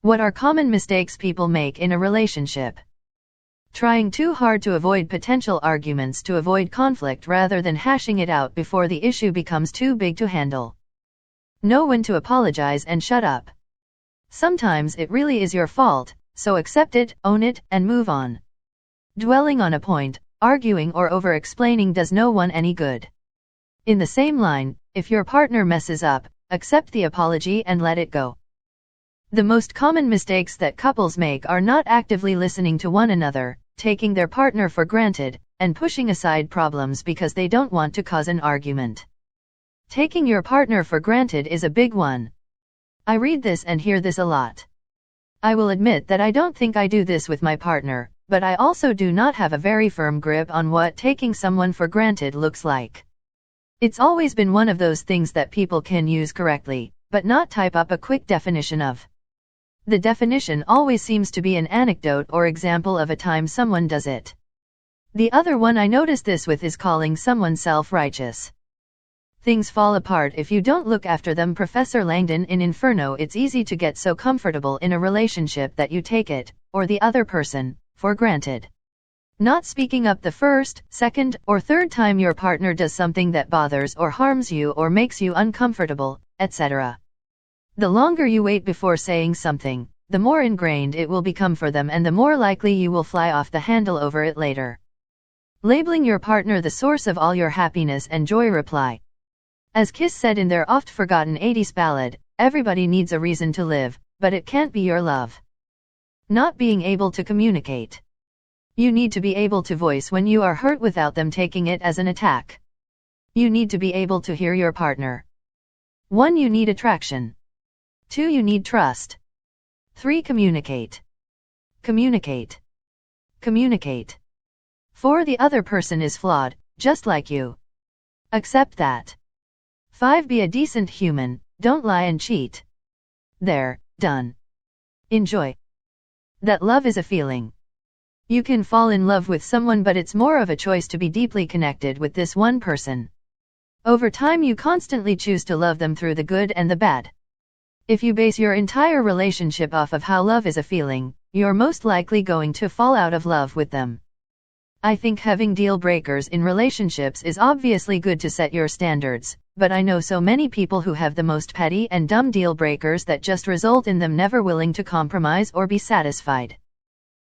What are common mistakes people make in a relationship? Trying too hard to avoid potential arguments to avoid conflict rather than hashing it out before the issue becomes too big to handle. Know when to apologize and shut up. Sometimes it really is your fault, so accept it, own it, and move on. Dwelling on a point, arguing or over-explaining does no one any good. In the same line, if your partner messes up, accept the apology and let it go. The most common mistakes that couples make are not actively listening to one another, taking their partner for granted, and pushing aside problems because they don't want to cause an argument. Taking your partner for granted is a big one. I read this and hear this a lot. I will admit that I don't think I do this with my partner, but I also do not have a very firm grip on what taking someone for granted looks like. It's always been one of those things that people can use correctly, but not type up a quick definition of. The definition always seems to be an anecdote or example of a time someone does it. The other one I notice this with is calling someone self-righteous. Things fall apart if you don't look after them. Professor Langdon in Inferno. It's easy to get so comfortable in a relationship that you take it, or the other person, for granted. Not speaking up the first, second, or third time your partner does something that bothers or harms you or makes you uncomfortable, etc. The longer you wait before saying something, the more ingrained it will become for them and the more likely you will fly off the handle over it later. Labeling your partner the source of all your happiness and joy. Reply. As Kiss said in their oft-forgotten 80s ballad, everybody needs a reason to live, but it can't be your love. Not being able to communicate. You need to be able to voice when you are hurt without them taking it as an attack. You need to be able to hear your partner. 1. You need attraction. 2. You need trust. 3. Communicate. Communicate. Communicate. 4. The other person is flawed, just like you. Accept that. 5. Be a decent human, don't lie and cheat. There, done. Enjoy. That love is a feeling. You can fall in love with someone, but it's more of a choice to be deeply connected with this one person. Over time you constantly choose to love them through the good and the bad. If you base your entire relationship off of how love is a feeling, you're most likely going to fall out of love with them. I think having deal breakers in relationships is obviously good to set your standards, but I know so many people who have the most petty and dumb deal breakers that just result in them never willing to compromise or be satisfied.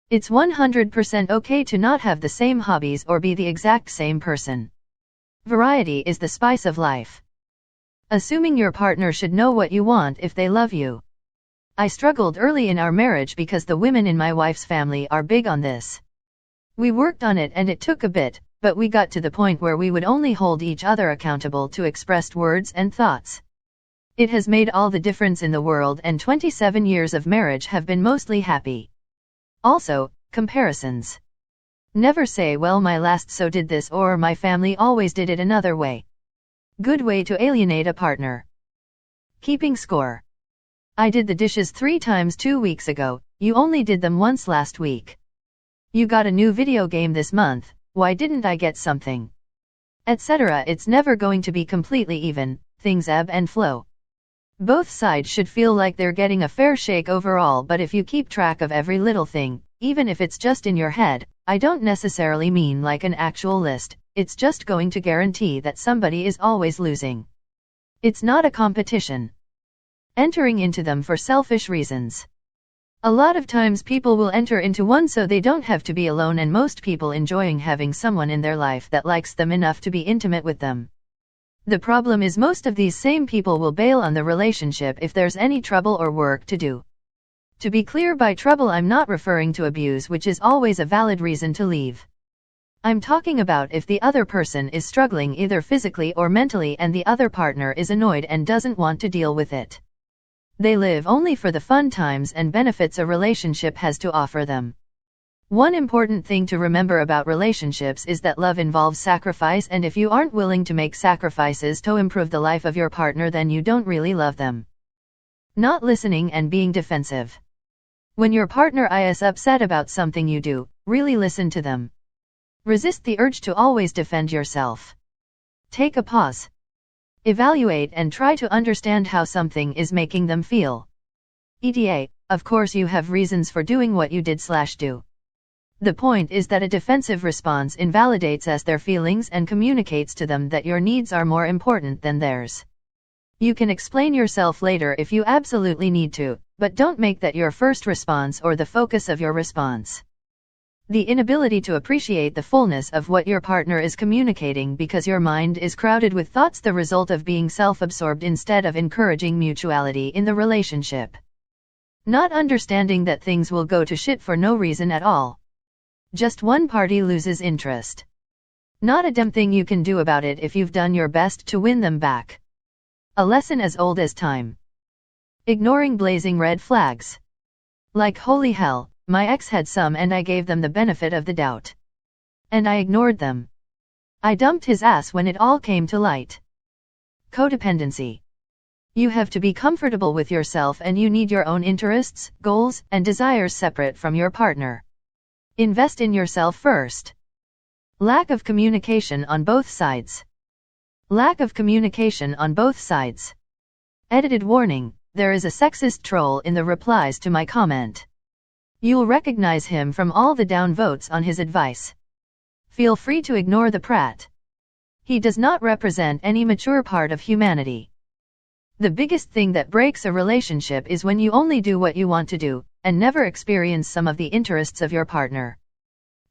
It's 100% okay to not have the same hobbies or be the exact same person. Variety is the spice of life. Assuming your partner should know what you want if they love you. I struggled early in our marriage because the women in my wife's family are big on this. We worked on it and it took a bit, but we got to the point where we would only hold each other accountable to expressed words and thoughts. It has made all the difference in the world, and 27 years of marriage have been mostly happy. Also, comparisons. Never say, well, my last so did this, or my family always did it another way. Good way to alienate a partner. Keeping score. I did the dishes 3 times 2 weeks ago, you only did them once last week. You got a new video game this month, why didn't I get something? Etc. It's never going to be completely even, things ebb and flow. Both sides should feel like they're getting a fair shake overall, but if you keep track of every little thing, even if it's just in your head, I don't necessarily mean like an actual list, it's just going to guarantee that somebody is always losing. It's not a competition. Entering into them for selfish reasons. A lot of times people will enter into one so they don't have to be alone, and most people enjoying having someone in their life that likes them enough to be intimate with them. The problem is most of these same people will bail on the relationship if there's any trouble or work to do. To be clear, by trouble I'm not referring to abuse, which is always a valid reason to leave. I'm talking about if the other person is struggling either physically or mentally and the other partner is annoyed and doesn't want to deal with it. They live only for the fun times and benefits a relationship has to offer them. One important thing to remember about relationships is that love involves sacrifice, and if you aren't willing to make sacrifices to improve the life of your partner, then you don't really love them. Not listening and being defensive. When your partner is upset about something you do, really listen to them. Resist the urge to always defend yourself. Take a pause. Evaluate and try to understand how something is making them feel. ETA, of course you have reasons for doing what you did/do. The point is that a defensive response invalidates their feelings and communicates to them that your needs are more important than theirs. You can explain yourself later if you absolutely need to, but don't make that your first response or the focus of your response. The inability to appreciate the fullness of what your partner is communicating because your mind is crowded with thoughts, the result of being self-absorbed instead of encouraging mutuality in the relationship. Not understanding that things will go to shit for no reason at all. Just one party loses interest. Not a damn thing you can do about it if you've done your best to win them back. A lesson as old as time. Ignoring blazing red flags. Like holy hell, my ex had some and I gave them the benefit of the doubt. And I ignored them. I dumped his ass when it all came to light. Codependency. You have to be comfortable with yourself and you need your own interests, goals, and desires separate from your partner. Invest in yourself first. Lack of communication on both sides. Lack of communication on both sides. Edited warning, there is a sexist troll in the replies to my comment. You'll recognize him from all the downvotes on his advice. Feel free to ignore the prat. He does not represent any mature part of humanity. The biggest thing that breaks a relationship is when you only do what you want to do, and never experience some of the interests of your partner.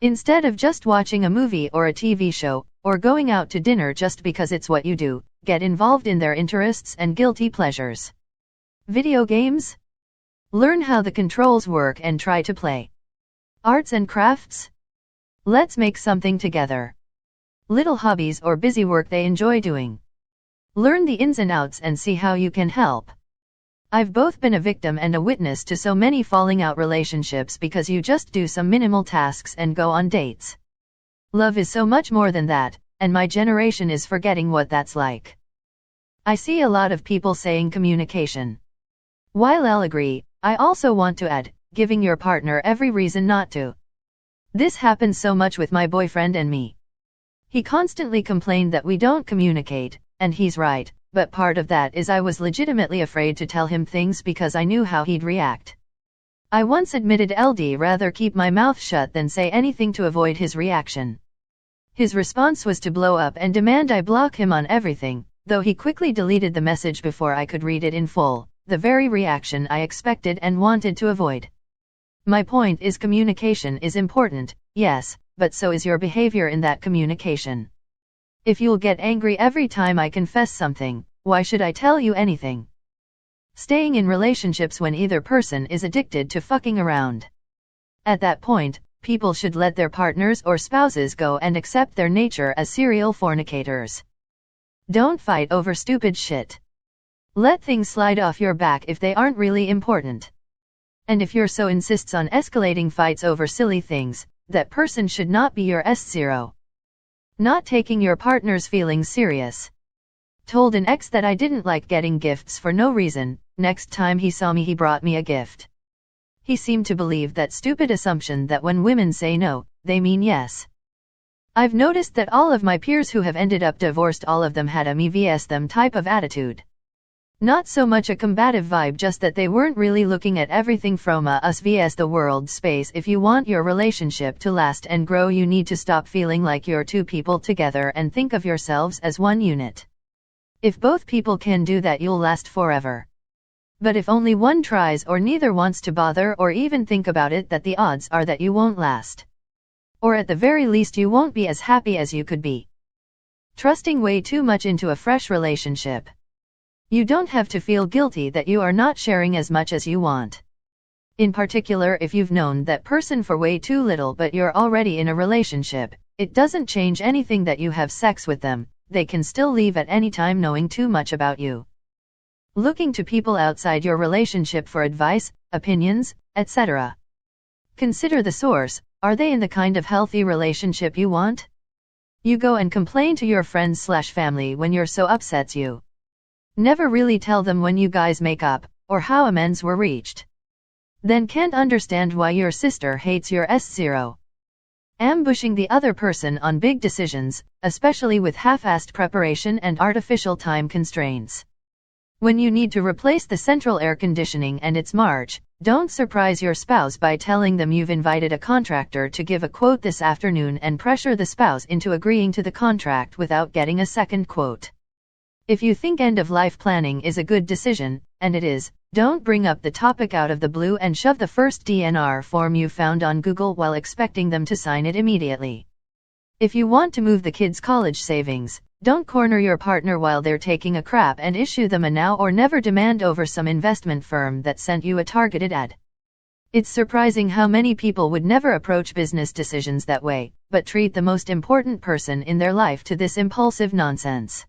Instead of just watching a movie or a TV show, or going out to dinner just because it's what you do, get involved in their interests and guilty pleasures. Video games? Learn how the controls work and try to play. Arts and crafts? Let's make something together. Little hobbies or busy work they enjoy doing. Learn the ins and outs and see how you can help. I've both been a victim and a witness to so many falling out relationships because you just do some minimal tasks and go on dates. Love is so much more than that, and my generation is forgetting what that's like. I see a lot of people saying communication. While I'll agree, I also want to add, giving your partner every reason not to. This happens so much with my boyfriend and me. He constantly complained that we don't communicate, and he's right. But part of that is I was legitimately afraid to tell him things because I knew how he'd react. I once admitted I'd rather keep my mouth shut than say anything to avoid his reaction. His response was to blow up and demand I block him on everything, though he quickly deleted the message before I could read it in full, the very reaction I expected and wanted to avoid. My point is communication is important, yes, but so is your behavior in that communication. If you'll get angry every time I confess something, why should I tell you anything? Staying in relationships when either person is addicted to fucking around. At that point, people should let their partners or spouses go and accept their nature as serial fornicators. Don't fight over stupid shit. Let things slide off your back if they aren't really important. And if you're so insists on escalating fights over silly things, that person should not be your S0. Not taking your partner's feelings serious. Told an ex that I didn't like getting gifts for no reason. Next time he saw me he brought me a gift. He seemed to believe that stupid assumption that when women say no, they mean yes. I've noticed that all of my peers who have ended up divorced, all of them had a me vs them type of attitude. Not so much a combative vibe, just that they weren't really looking at everything from a us vs the world space. If you want your relationship to last and grow, you need to stop feeling like you're two people together and think of yourselves as one unit. If both people can do that, you'll last forever. But if only one tries or neither wants to bother or even think about it, that the odds are that you won't last. Or at the very least you won't be as happy as you could be. Trusting way too much into a fresh relationship. You don't have to feel guilty that you are not sharing as much as you want. In particular, if you've known that person for way too little but you're already in a relationship, it doesn't change anything that you have sex with them. They can still leave at any time knowing too much about you. Looking to people outside your relationship for advice, opinions, etc. Consider the source. Are they in the kind of healthy relationship you want? You go and complain to your friends/family when you're so upsets you. Never really tell them when you guys make up, or how amends were reached. Then can't understand why your sister hates your S0. Ambushing the other person on big decisions, especially with half-assed preparation and artificial time constraints. When you need to replace the central air conditioning and it's March, don't surprise your spouse by telling them you've invited a contractor to give a quote this afternoon and pressure the spouse into agreeing to the contract without getting a second quote. If you think end-of-life planning is a good decision, and it is, don't bring up the topic out of the blue and shove the first DNR form you found on Google while expecting them to sign it immediately. If you want to move the kids' college savings, don't corner your partner while they're taking a crap and issue them a now or never demand over some investment firm that sent you a targeted ad. It's surprising how many people would never approach business decisions that way, but treat the most important person in their life to this impulsive nonsense.